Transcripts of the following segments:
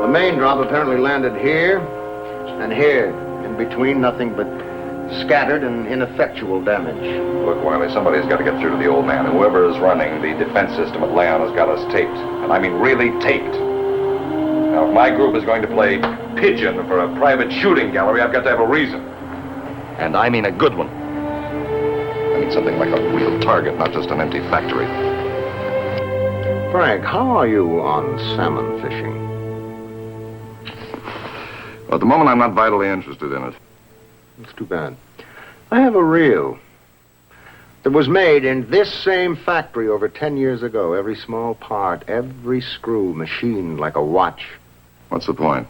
main drop apparently landed here and here. In between, nothing but scattered and ineffectual damage. Look, Wiley, somebody's got to get through to the old man. Whoever is running the defense system at Leon has got us taped. And I mean really taped. Now, if my group is going to play pigeon for a private shooting gallery, I've got to have a reason. And I mean a good one. I mean something like a real target, not just an empty factory. Frank, how are you on salmon fishing? Well, at the moment, I'm not vitally interested in it. It's too bad. I have a reel that was made in this same factory over 10 years ago. Every small part, every screw machined like a watch. What's the point?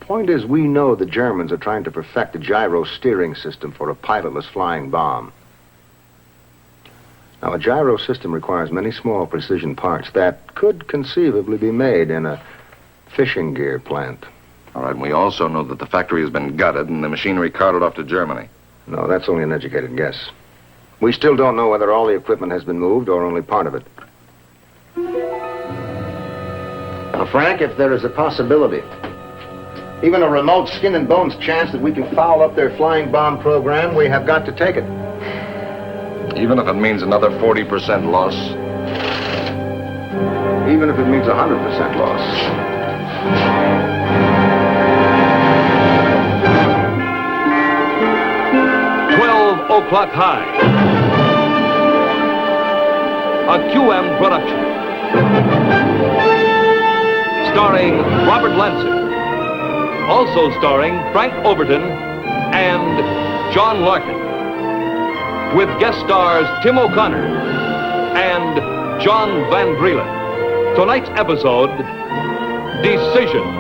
Point is, we know the Germans are trying to perfect a gyro steering system for a pilotless flying bomb. Now, a gyro system requires many small precision parts that could conceivably be made in a fishing gear plant. All right, and we also know that the factory has been gutted and the machinery carted off to Germany. No, that's only an educated guess. We still don't know whether all the equipment has been moved or only part of it. Now, Frank, if there is a possibility, even a remote skin and bones chance that we can foul up their flying bomb program, we have got to take it. Even if it means another 40% loss? Even if it means 100% loss. 'O'clock High. A QM production. Starring Robert Lancer. Also starring Frank Overton and John Larkin. With guest stars Tim O'Connor and John Van Breelen. Tonight's episode, Decision.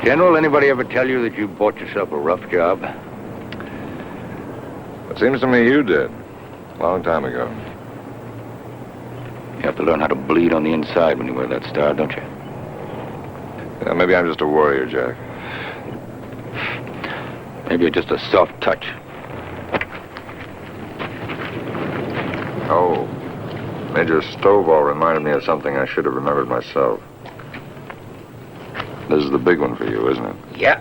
General, anybody ever tell you that you bought yourself a rough job? It seems to me you did. A long time ago. You have to learn how to bleed on the inside when you wear that star, don't you? Yeah, maybe I'm just a warrior, Jack. Maybe you're just a soft touch. Oh, Major Stovall reminded me of something I should have remembered myself. This is the big one for you, isn't it? Yeah.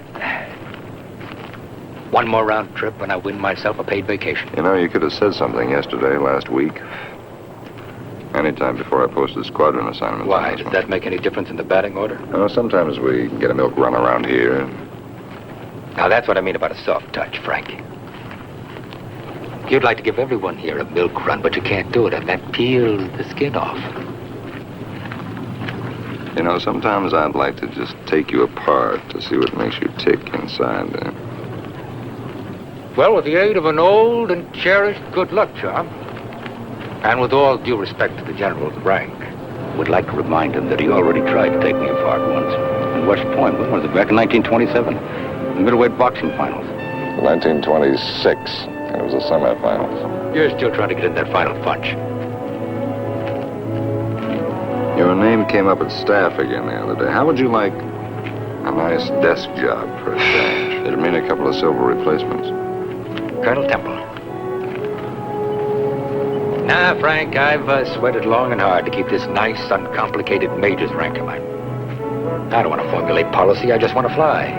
One more round trip and I win myself a paid vacation. You know, you could have said something yesterday, last week. Anytime before I posted squadron assignments. Why? Does that make any difference in the batting order? No, sometimes we get a milk run around here. Now, that's what I mean about a soft touch, Frank. You'd like to give everyone here a milk run, but you can't do it, and that peels the skin off. You know, sometimes I'd like to just take you apart to see what makes you tick inside there. Well, with the aid of an old and cherished good luck charm, and with all due respect to the general's rank, would like to remind him that he already tried to take me apart once. In West Point, when was it? Back in 1927, the middleweight boxing finals. 1926, and it was the semifinals. You're still trying to get in that final punch. Your name came up at staff again the other day. How would you like a nice desk job for a change? It'd mean a couple of silver replacements. Colonel Temple. Nah, Frank, I've sweated long and hard to keep this nice, uncomplicated major's rank of mine. I don't want to formulate policy, I just want to fly.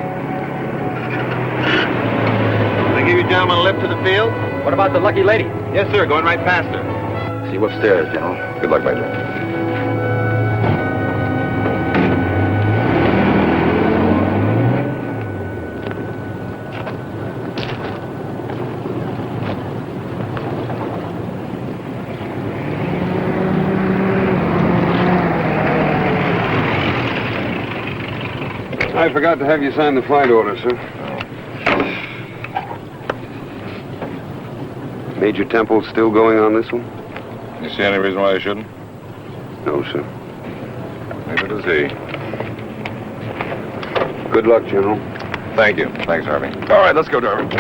Can I give you gentlemen a lift to the field? What about the lucky lady? Yes, sir. Going right past her. See you upstairs, General. Good luck, Major. I forgot to have you sign the flight order, sir. Major Temple's still going on this one? You see any reason why I shouldn't? No, sir. Neither does he. Good luck, General. Thank you. Thanks, Harvey. All right, let's go, Darby.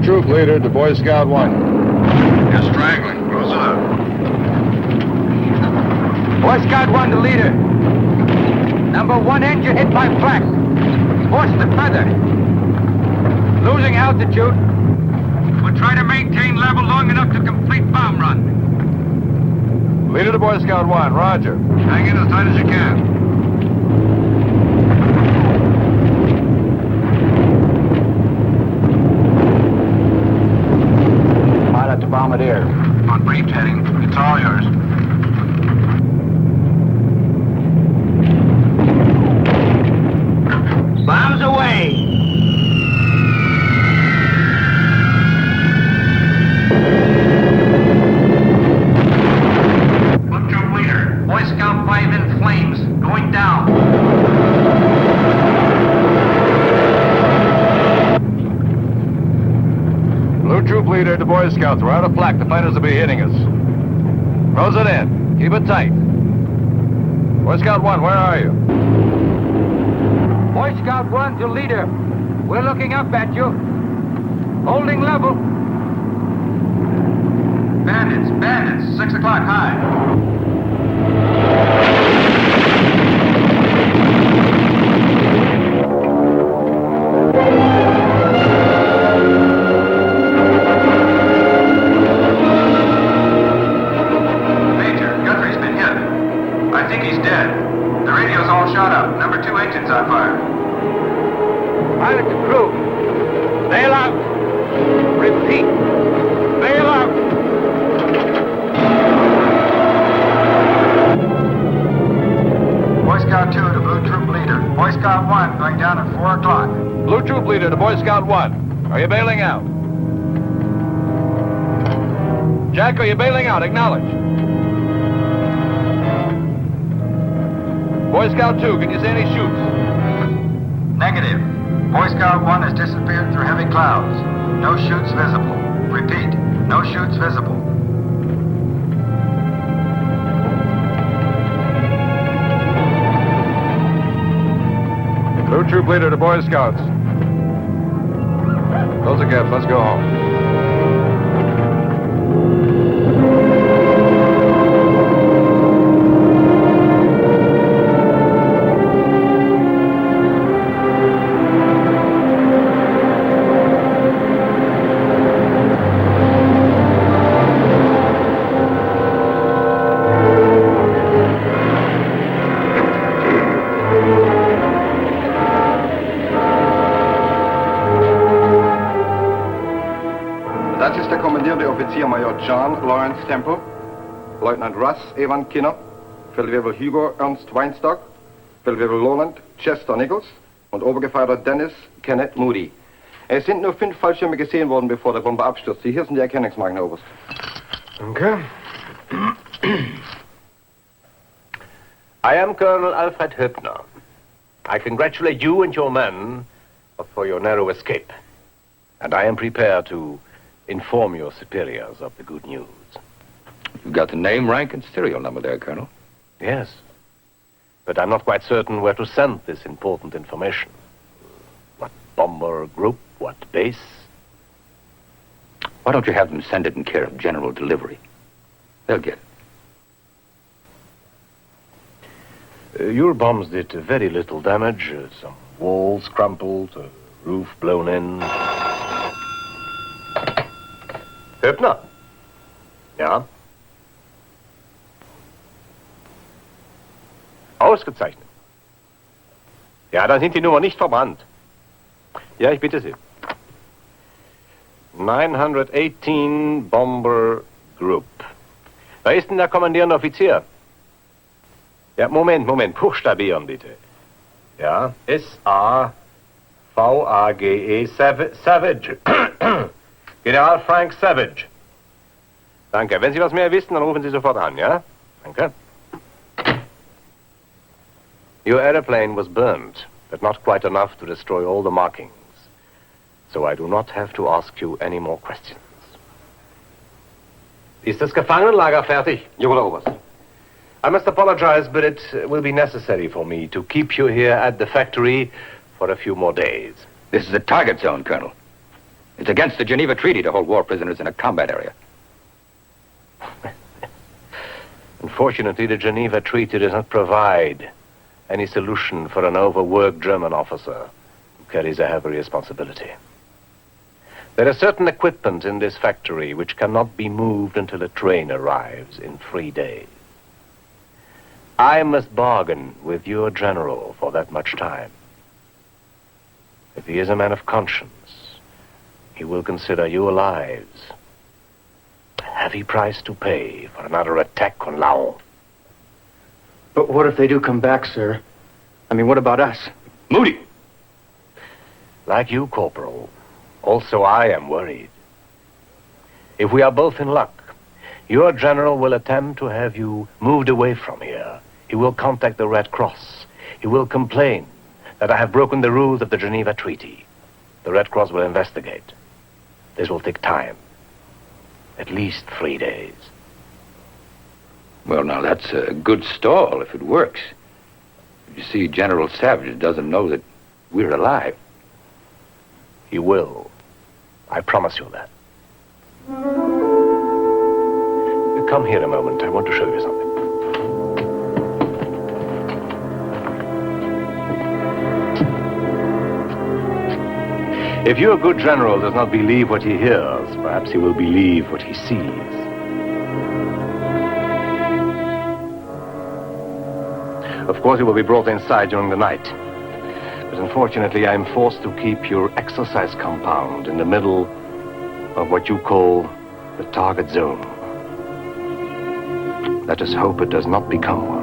Troop leader to Boy Scout 1. You're straggling. Close it up. Boy Scout 1 to leader. Number 1 engine hit by flak. Forced the feather. Losing altitude. We'll try to maintain level long enough to complete bomb run. Leader to Boy Scout 1, roger. Hang in as tight as you can. Bombardier. On briefed heading. It's all yours. Bombs away. Look, troop leader. Boy Scout 5 in flames. Going down. Troop leader to Boy Scouts. We're out of flak. The fighters will be hitting us. Close it in. Keep it tight. Boy Scout 1, where are you? Boy Scout 1 to leader. We're looking up at you. Holding level. Bandits. 6 o'clock high. On fire. Pilot to crew. Bail out. Repeat. Bail out. Boy Scout 2 to Blue Troop Leader. Boy Scout 1 going down at 4 o'clock. Blue Troop leader to Boy Scout 1. Are you bailing out? Jack, are you bailing out? Acknowledge. Boy Scout 2, can you see any shoots? Negative. Boy Scout 1 has disappeared through heavy clouds. No shoots visible. Repeat, no shoots visible. Blue Troop leader to Boy Scouts. Close the gaps. Let's go home. Das ist der kommandierende Offizier Major John Lawrence Temple, Leutnant Russ Evan Kinner, Feldwebel Hugo Ernst Weinstock, Feldwebel Lowland Chester Nichols und Obergefreiter Dennis Kenneth Moody. Es sind nur 5 Fallschirme gesehen worden, bevor der Bombe abstürzte. Hier sind die Erkennungsmarken, Herr Oberst. Danke. I am Colonel Alfred Höppner. I congratulate you and your men for your narrow escape. And I am prepared to inform your superiors of the good news. You've got the name, rank, and serial number there, Colonel. Yes. But I'm not quite certain where to send this important information. What bomber group? What base? Why don't you have them send it in care of general delivery? They'll get it. Your bombs did very little damage. Some walls crumpled, a roof blown in. Höppner? Ja? Ausgezeichnet. Ja, dann sind die Nummer nicht verbrannt. Ja, ich bitte Sie. 918 Bomber Group. Wer ist denn der kommandierende Offizier? Ja, Moment, buchstabieren bitte. Ja, S-A-V-A-G-E, Savage. General Frank Savage. Danke. Wenn Sie was mehr wissen, dann rufen Sie sofort an, ja? Danke. Your airplane was burned, but not quite enough to destroy all the markings. So I do not have to ask you any more questions. Ist das Gefangenenlager fertig? Jawohl, Oberst. I must apologize, but it will be necessary for me to keep you here at the factory for a few more days. This is a target zone, Colonel. It's against the Geneva Treaty to hold war prisoners in a combat area. Unfortunately, the Geneva Treaty does not provide any solution for an overworked German officer who carries a heavy responsibility. There is certain equipment in this factory which cannot be moved until a train arrives in 3 days. I must bargain with your general for that much time. If he is a man of conscience, he will consider your lives a heavy price to pay for another attack on Laon. But what if they do come back, sir? I mean, what about us? Moody! Like you, Corporal, also I am worried. If we are both in luck, your general will attempt to have you moved away from here. He will contact the Red Cross. He will complain that I have broken the rules of the Geneva Treaty. The Red Cross will investigate. This will take time. At least 3 days. Well, now, that's a good stall if it works. You see, General Savage doesn't know that we're alive. He will. I promise you that. Come here a moment. I want to show you something. If your good general does not believe what he hears, perhaps he will believe what he sees. Of course, he will be brought inside during the night. But unfortunately, I am forced to keep your exercise compound in the middle of what you call the target zone. Let us hope it does not become one.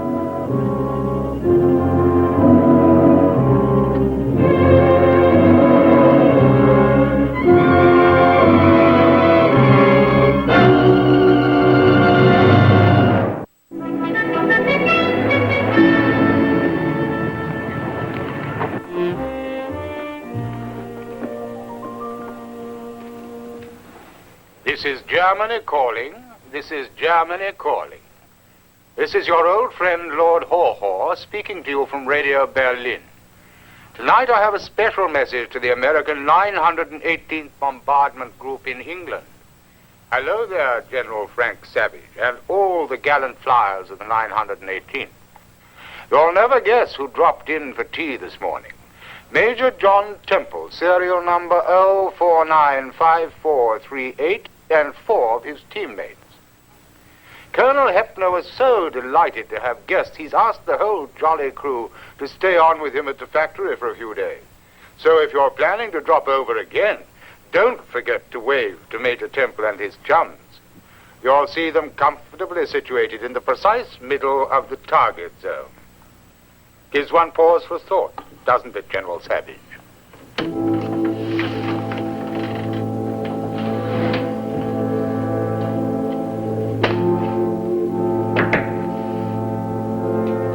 This is Germany calling. This is Germany calling. This is your old friend, Lord Haw-Haw, speaking to you from Radio Berlin. Tonight I have a special message to the American 918th Bombardment Group in England. Hello there, General Frank Savage, and all the gallant flyers of the 918th. You'll never guess who dropped in for tea this morning. Major John Temple, serial number 0495438, and 4 of his teammates. Colonel Hepner was so delighted to have guests, he's asked the whole jolly crew to stay on with him at the factory for a few days. So if you're planning to drop over again, don't forget to wave to Major Temple and his chums. You'll see them comfortably situated in the precise middle of the target zone. Gives one pause for thought, doesn't it, General Savage?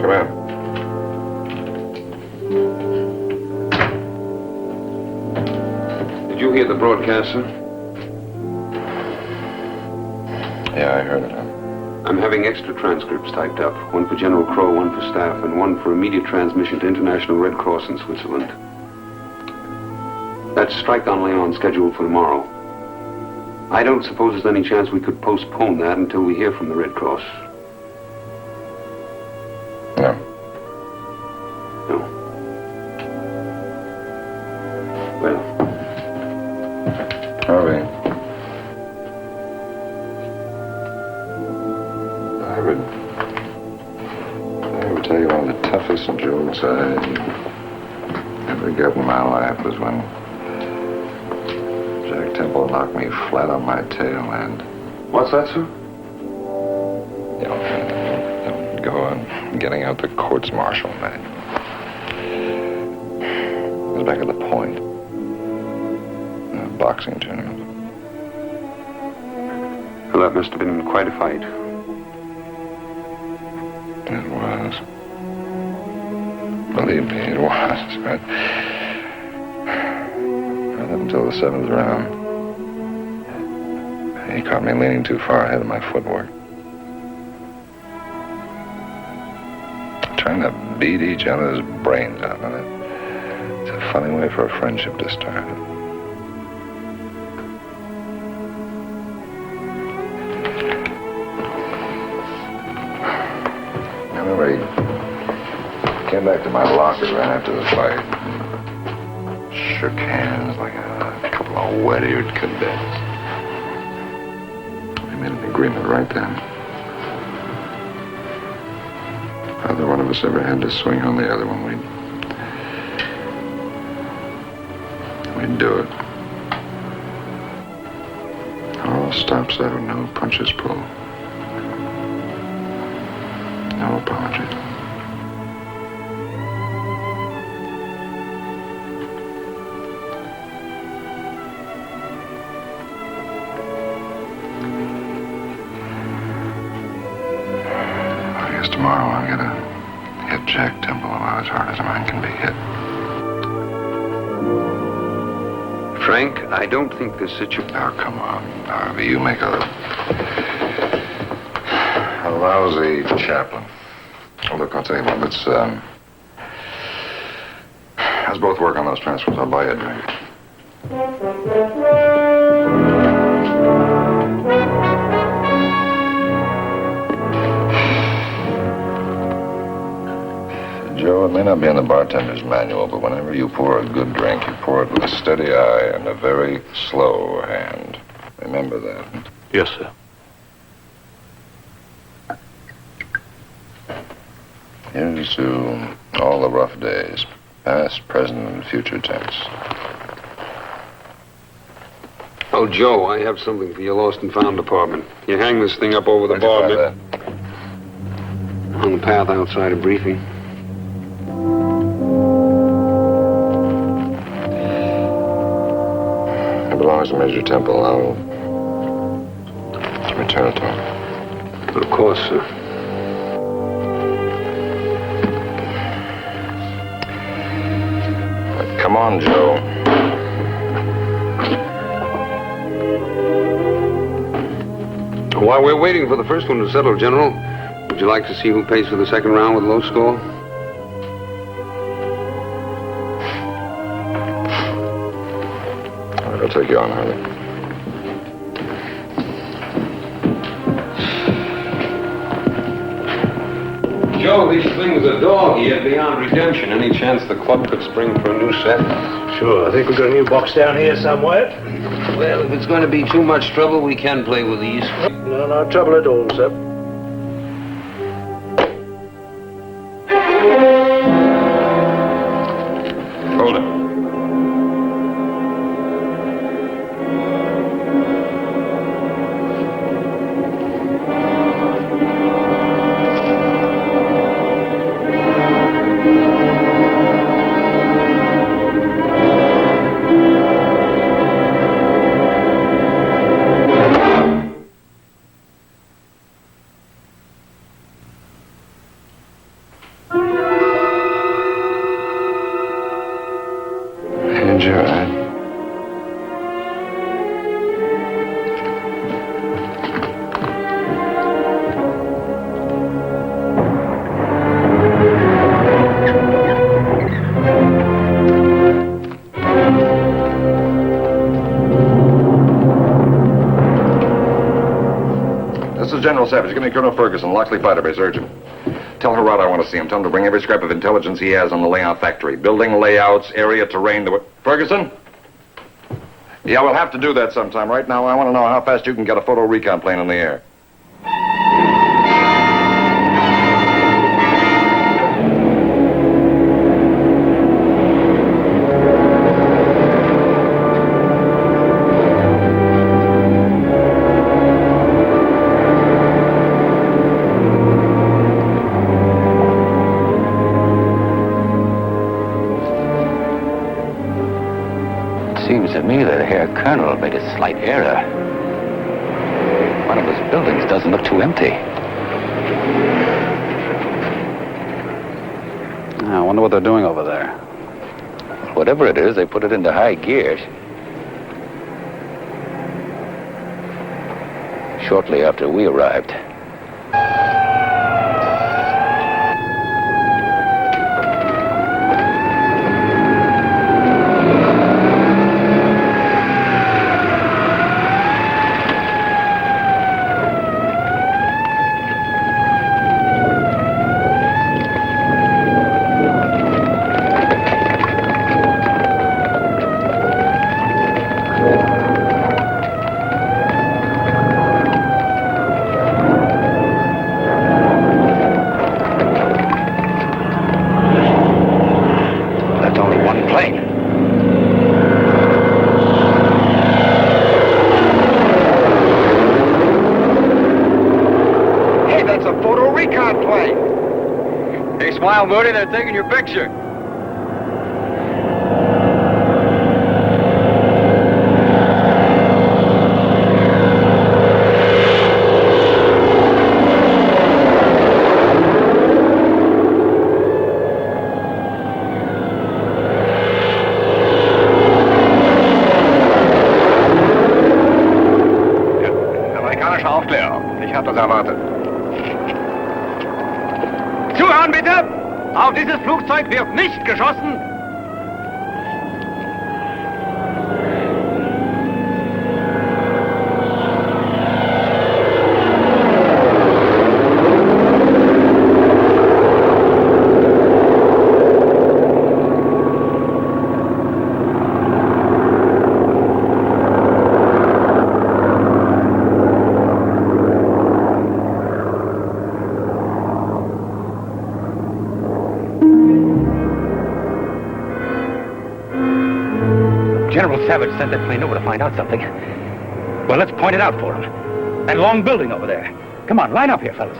Come in. Did you hear the broadcast, sir? Yeah, I heard it. I'm having extra transcripts typed up. One for General Crow, one for staff, and one for immediate transmission to International Red Cross in Switzerland. That strike on Leon scheduled for tomorrow. I don't suppose there's any chance we could postpone that until we hear from the Red Cross. No. No. Well. Harvey. I would tell you one of the toughest jokes I ever got in my life was when Jack Temple knocked me flat on my tail and... What's that, sir? You know, go on getting out the courts martial, man. It was back at the Point. In a boxing tournament. Well, that must have been quite a fight. It was. Believe me, it was. Right up until the 7th round. He caught me leaning too far ahead of my footwork. Trying to beat each other's brains out of it. It's a funny way for a friendship to start. I remember he came back to my locker right after the fight. Shook hands like a couple of wet-eared cadets. We made an agreement right then. Neither one of us ever had to swing on the other one. We'd do it. All stops out, no punches pulled. No apologies. I guess tomorrow I'm gonna hit Jack Temple about as hard as a man can be hit. Frank, I don't think this situation... Now, come on, Harvey. You make a lousy chaplain. Oh, look, I'll tell you what. Let's both work on those transfers. I'll buy you a drink. Joe, it may not be in the bartender's manual, but whenever you pour a good drink, you pour it with a steady eye and a very slow hand. Remember that. Yes, sir. Here's to all the rough days, past, present, and future tense. Oh, Joe, I have something for your lost and found department. You hang this thing up over the bar on the path outside a briefing. It belongs to Major Temple. I'll return it to him. But of course, sir. Come on, Joe. While we're waiting for the first one to settle, General, would you like to see who pays for the second round with low score? All right, I'll take you on, Harley. Joe, these things are dog-eared beyond redemption. Any chance the club could spring for a new set? Sure, I think we've got a new box down here somewhere. Well, if it's going to be too much trouble, we can play with these. No trouble at all, sir. Hold it. And you're right. General Savage, give me Colonel Ferguson, Loxley Fighter Base, urgent. Tell Harada I want to see him. Tell him to bring every scrap of intelligence he has on the layout factory. Building layouts, area, terrain, Ferguson? Yeah, we'll have to do that sometime. Right now, I want to know how fast you can get a photo recon plane in the air. Seems to me that Herr Colonel made a slight error. One of his buildings doesn't look too empty. I wonder what they're doing over there. Whatever it is, they put it into high gear. Shortly after we arrived. Smile, Moody, they're taking your picture. Amerikanische Aufklärer. Ich habe das erwartet. Zuhören bitte! Auf dieses Flugzeug wird nicht geschossen! General Savage sent that plane over to find out something. Well, let's point it out for him. That long building over there. Come on, line up here, fellas.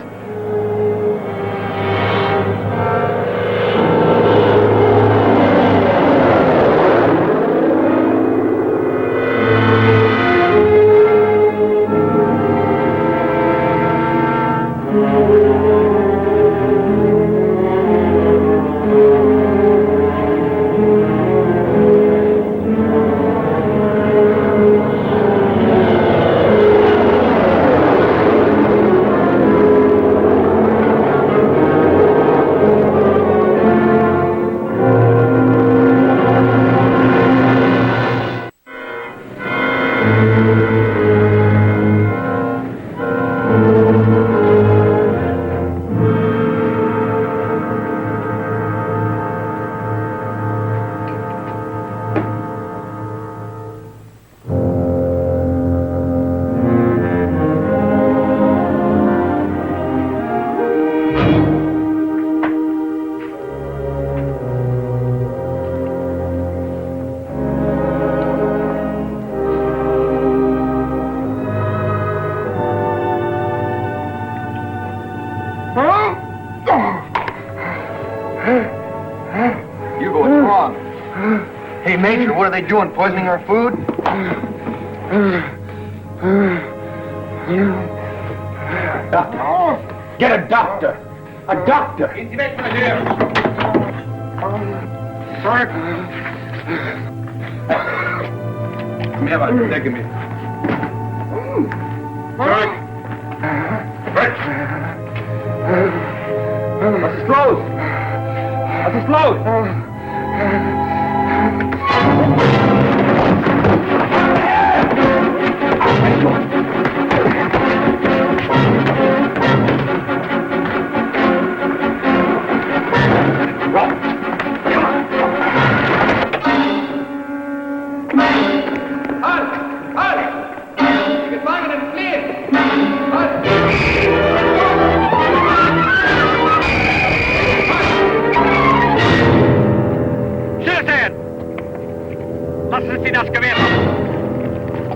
Hugo, what's wrong? Hey, Major, what are they doing? Poisoning our food? Doctor. Get a doctor. A doctor. Sorry. Kom her, Walter. Lägg mig. Sorry. Right. Was ist los? Was ist los? Lassen Sie das Gewehr los!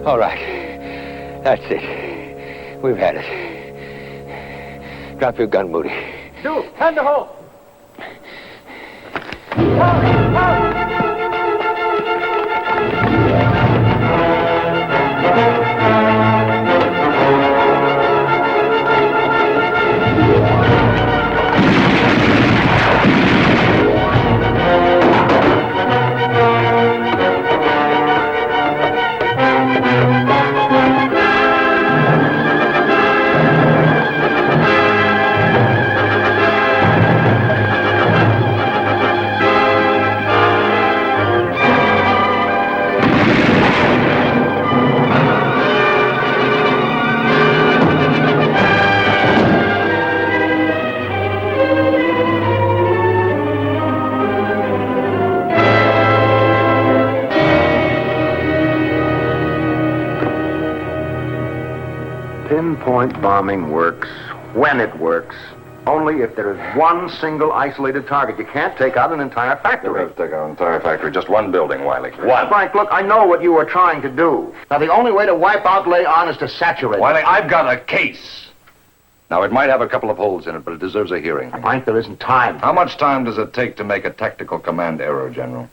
All right. That's it. We've had it. Drop your gun, Moody. Du, Hände hoch! Pinpoint bombing works when it works. Only if there is one single isolated target. You can't take out an entire You factory. have to take out an entire factory, just one building, Wiley. One. Frank, look, I know what you were trying to do. Now, the only way to wipe out Leon is to saturate Wiley, it. I've got a case. Now, it might have a couple of holes in it, but it deserves a hearing. Frank, there isn't time. How much time does it take to make a tactical command error, General?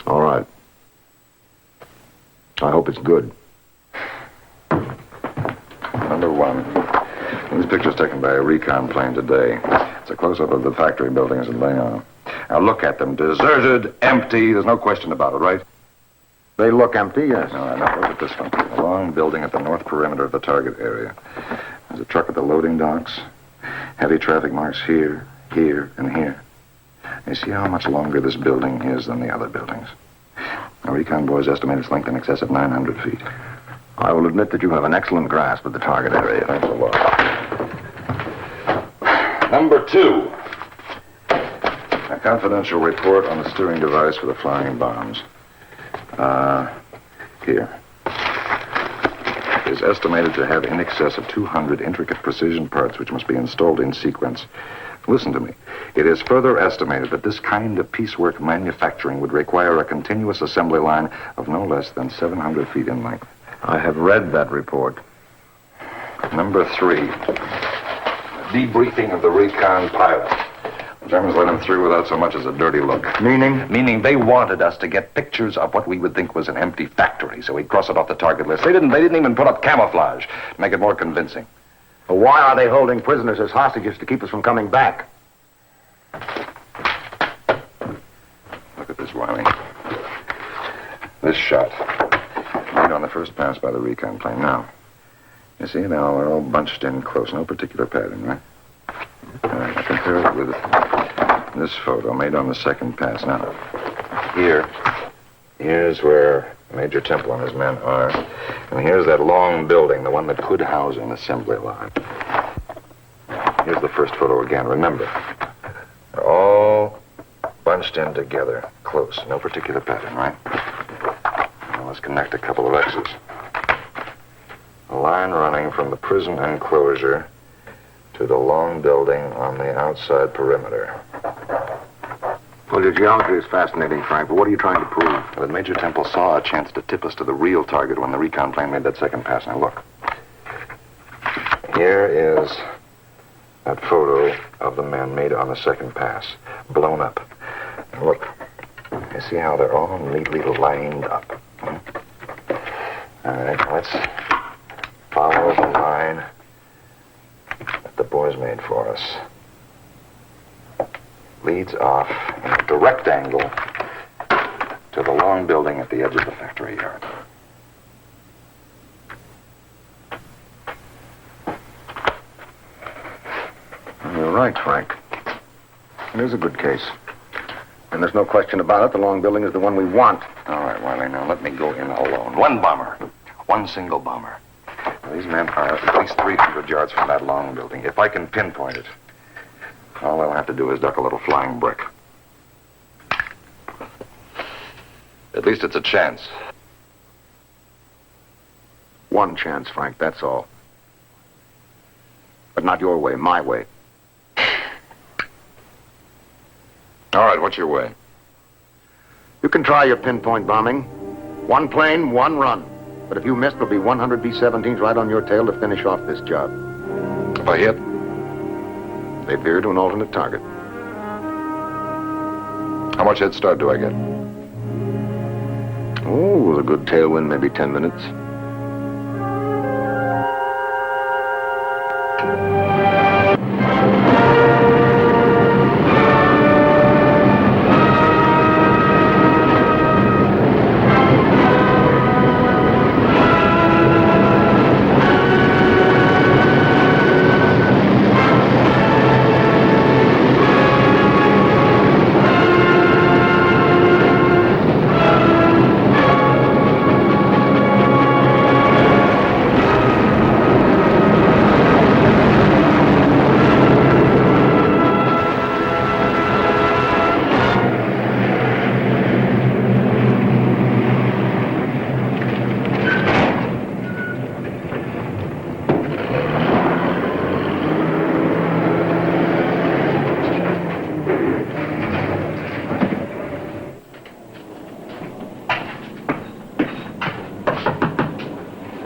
All right. I hope it's good. Number one, these pictures taken by a recon plane today. It's a close-up of the factory buildings in Leon. Now look at them. Deserted, empty. There's no question about it, right? They look empty, yes. All right, now look at this one. A long building at the north perimeter of the target area. There's a truck at the loading docks. Heavy traffic marks here, here, and here. You see how much longer this building is than the other buildings? Our recon boys estimate its length in excess of 900 feet. I will admit that you have an excellent grasp of the target area. Thanks a lot. Number two. A confidential report on the steering device for the flying bombs. Here. It is estimated to have in excess of 200 intricate precision parts which must be installed in sequence. Listen to me. It is further estimated that this kind of piecework manufacturing would require a continuous assembly line of no less than 700 feet in length. I have read that report. Number three. Debriefing of the recon pilot. The Germans let him through without so much as a dirty look. Meaning? Meaning they wanted us to get pictures of what we would think was an empty factory, so we'd cross it off the target list. They didn't even put up camouflage to make it more convincing. But why are they holding prisoners as hostages to keep us from coming back? Look at this, Wiley. This shot. Made on the first pass by the recon plane. Now, you see, now we're all bunched in close. No particular pattern, right? All right, I compare it with this photo made on the second pass. Now, here's where Major Temple and his men are. And here's that long building, the one that could house an assembly line. Here's the first photo again. Remember, they're all bunched in together, close. No particular pattern, right? Now let's connect a couple of X's. A line running from the prison enclosure to the long building on the outside perimeter. Well, your geometry is fascinating, Frank, but what are you trying to prove? That Major Temple saw a chance to tip us to the real target when the recon plane made that second pass. Now, look. Here is that photo of the men made on the second pass, blown up. And look, you see how they're all neatly lined up. Hmm? All right, let's follow the line that the boys made for us. Leads off in a direct angle to the long building at the edge of the factory yard. You're right, Frank. It is a good case. And there's no question about it, the long building is the one we want. All right, Wiley, now let me go in alone. One bomber. One single bomber. Now, these men are at least 300 yards from that long building. If I can pinpoint it, all they'll have to do is duck a little flying brick. At least it's a chance. One chance, Frank, that's all. But not your way, my way. All right, what's your way? You can try your pinpoint bombing. One plane, one run. But if you miss, there'll be 100 B-17s right on your tail to finish off this job. If I hit? They veer to an alternate target. How much head start do I get? Oh, with a good tailwind, maybe 10 minutes.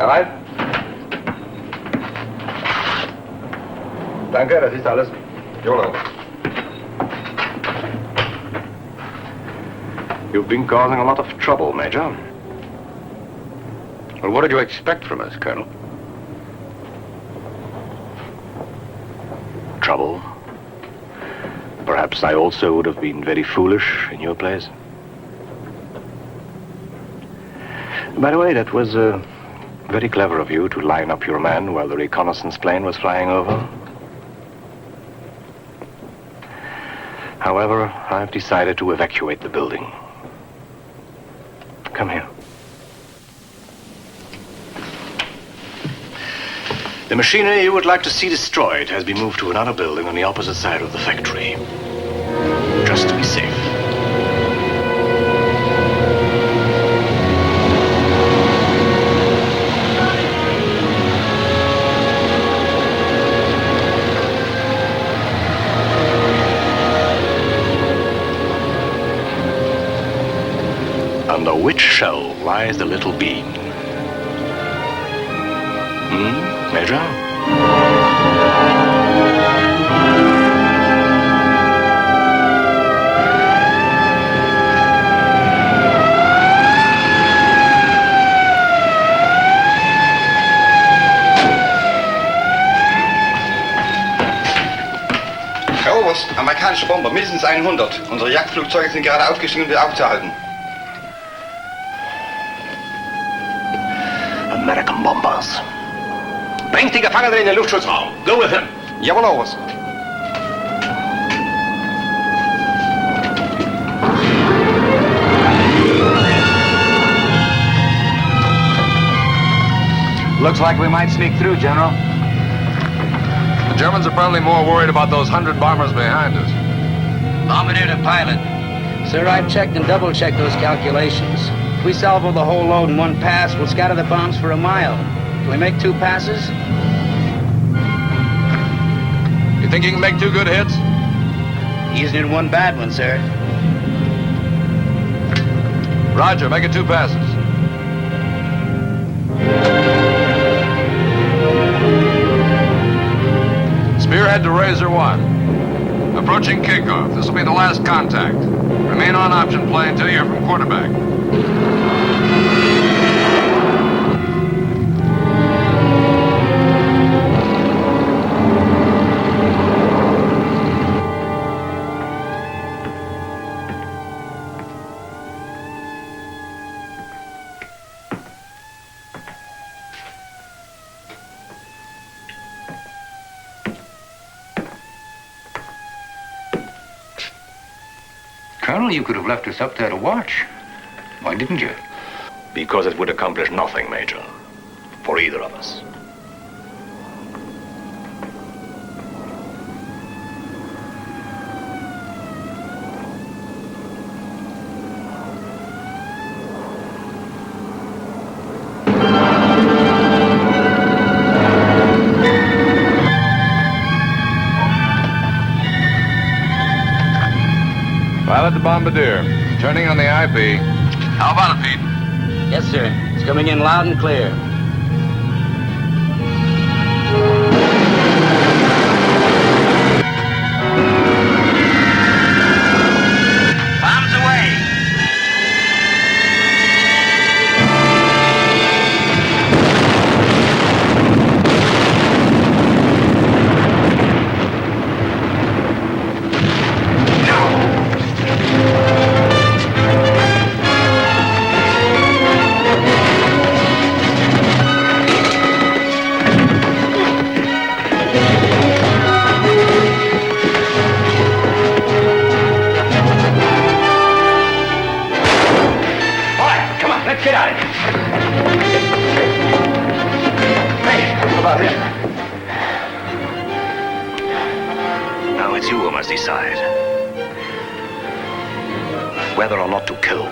Bereit? Danke, das ist alles. YOLO. You've been causing a lot of trouble, Major. Well, what did you expect from us, Colonel? Trouble. Perhaps I also would have been very foolish in your place. By the way, that was very clever of you to line up your man while the reconnaissance plane was flying over. However, I've decided to evacuate the building. Come here. The machinery you would like to see destroyed has been moved to another building on the opposite side of the factory. Just to be safe. Under which shell lies the little bean? Major? Herr Oberst, amerikanische Bomber, mindestens 100. Unsere Jagdflugzeuge sind gerade aufgestiegen, um sie aufzuhalten. American bombers. Bringt die Gefangenen in den Luftschutzraum. Go with him. Jawohl, Oberst. Looks like we might sneak through, General. The Germans are probably more worried about those 100 bombers behind us. Bombardier to pilot. Sir, I've checked and double-checked those calculations. If we salvo the whole load in one pass, we'll scatter the bombs for a mile. Can we make 2 passes? You think you can make 2 good hits? Easing in 1 bad one, sir. Roger, make it 2 passes. Spearhead to Razor 1. Approaching kickoff. This will be the last contact. Remain on option play until you hear from quarterback. Colonel, you could have left us up there to watch. Why didn't you? Because it would accomplish nothing, Major. For either of us. bombardier. Turning on the IP. How about it, Pete? Yes, sir. It's coming in loud and clear. Bombs away. Let's get out of here. Hey, how about him? Now it's you who must decide whether or not to kill.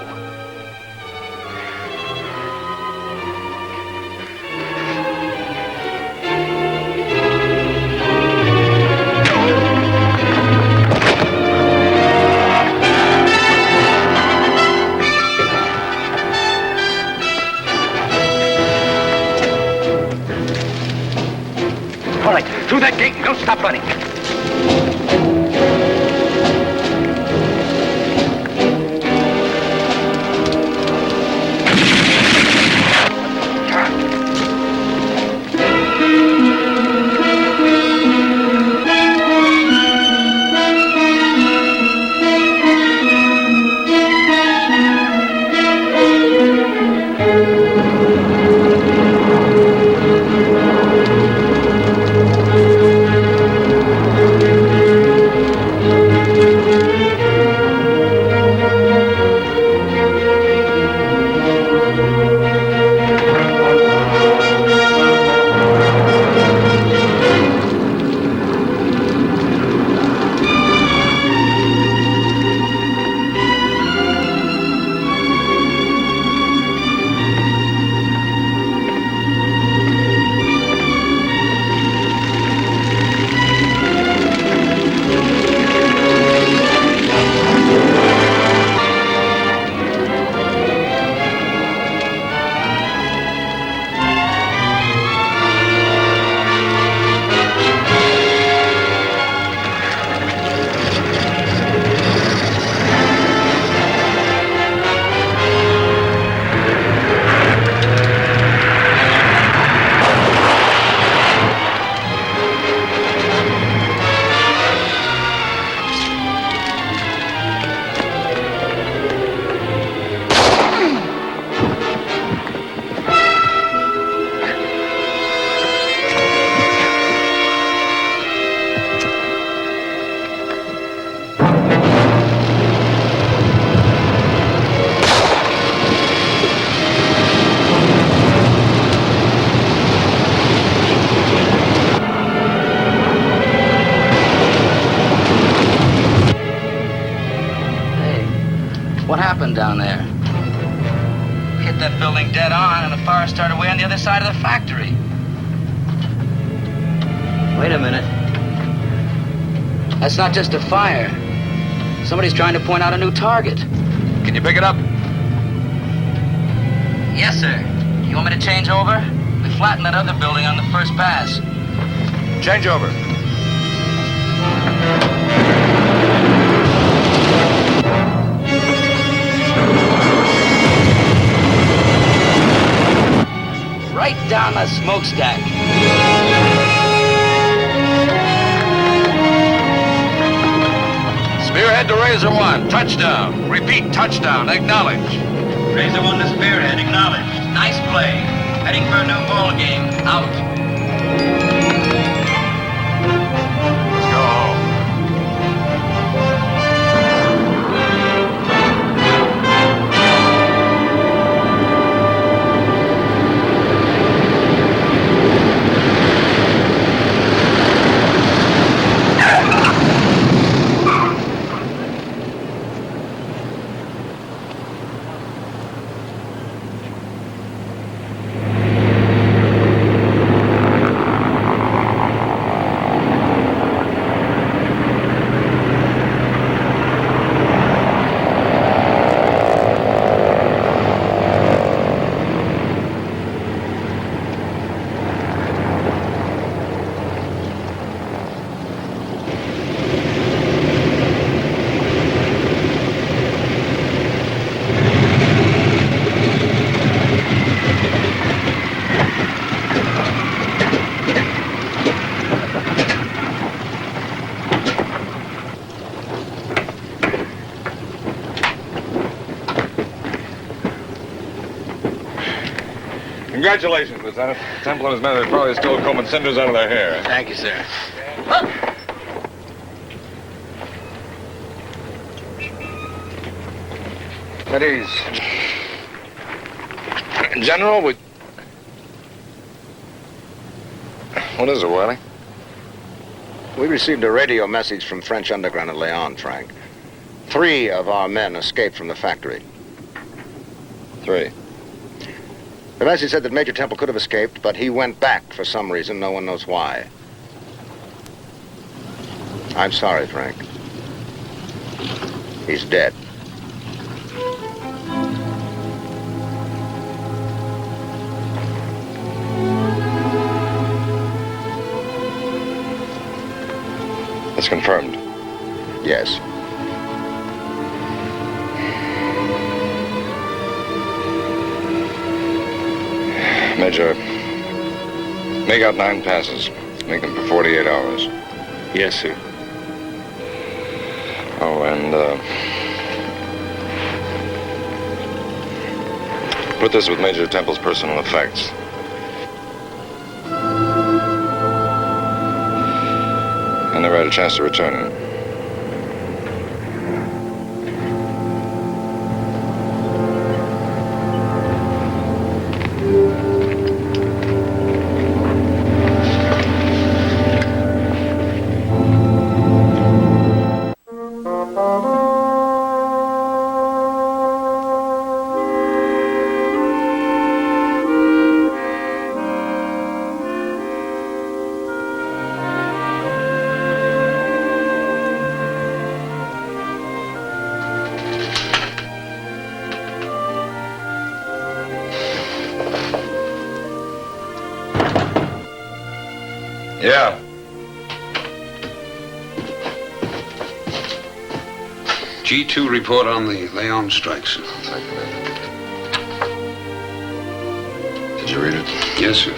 All right, through that gate and don't stop running. What happened down there? Hit that building dead on, and the fire started way on the other side of the factory. Wait a minute. That's not just a fire. Somebody's trying to point out a new target. Can you pick it up? Yes, sir. You want me to change over? We flattened that other building on the first pass. Change over. Right down the smokestack. Spearhead to Razor 1. Touchdown. Repeat, touchdown. Acknowledge. Razor 1 to Spearhead. Acknowledged. Nice play. Heading for a new ball game. Out. Let's go home. Congratulations, Lieutenant. Temple and his men have probably stole combing cinders out of their hair. Thank you, sir. At ease. General, what is it, Wiley? We received a radio message from French underground at Leon, Frank. 3 of our men escaped from the factory. 3. The message said that Major Temple could have escaped, but he went back for some reason. No one knows why. I'm sorry, Frank. He's dead. It's confirmed. Yes. Major, make out 9 passes. Make them for 48 hours. Yes, sir. Oh, and, put this with Major Temple's personal effects. I never had a chance to return it. Yeah. G2 report on the Leon strikes. Did you read it? Yes, sir.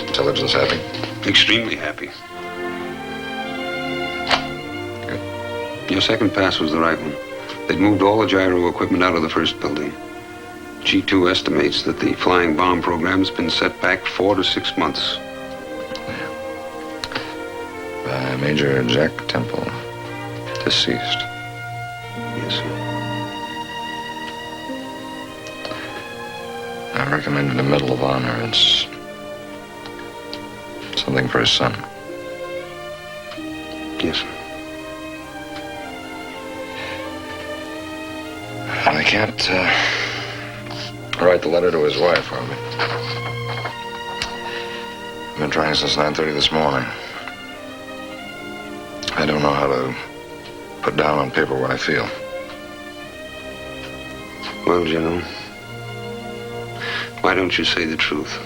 Intelligence happy? Extremely happy. Good. Your second pass was the right one. They'd moved all the gyro equipment out of the first building. G2 estimates that the flying bomb program's been set back 4 to 6 months. By Major Jack Temple, deceased. Yes, sir. I recommended a Medal of Honor. It's something for his son. Yes, sir. I can't write the letter to his wife for me. I've been trying since 9:30 this morning. I don't know how to put down on paper what I feel. Well, General, why don't you say the truth?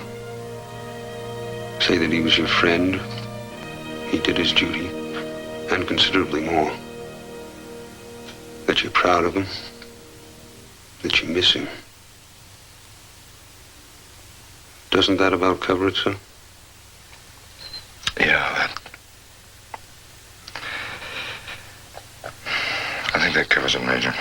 Say that he was your friend, he did his duty, and considerably more. That you're proud of him, that you miss him. Doesn't that about cover it, sir? Yeah, I think that covers it, Major.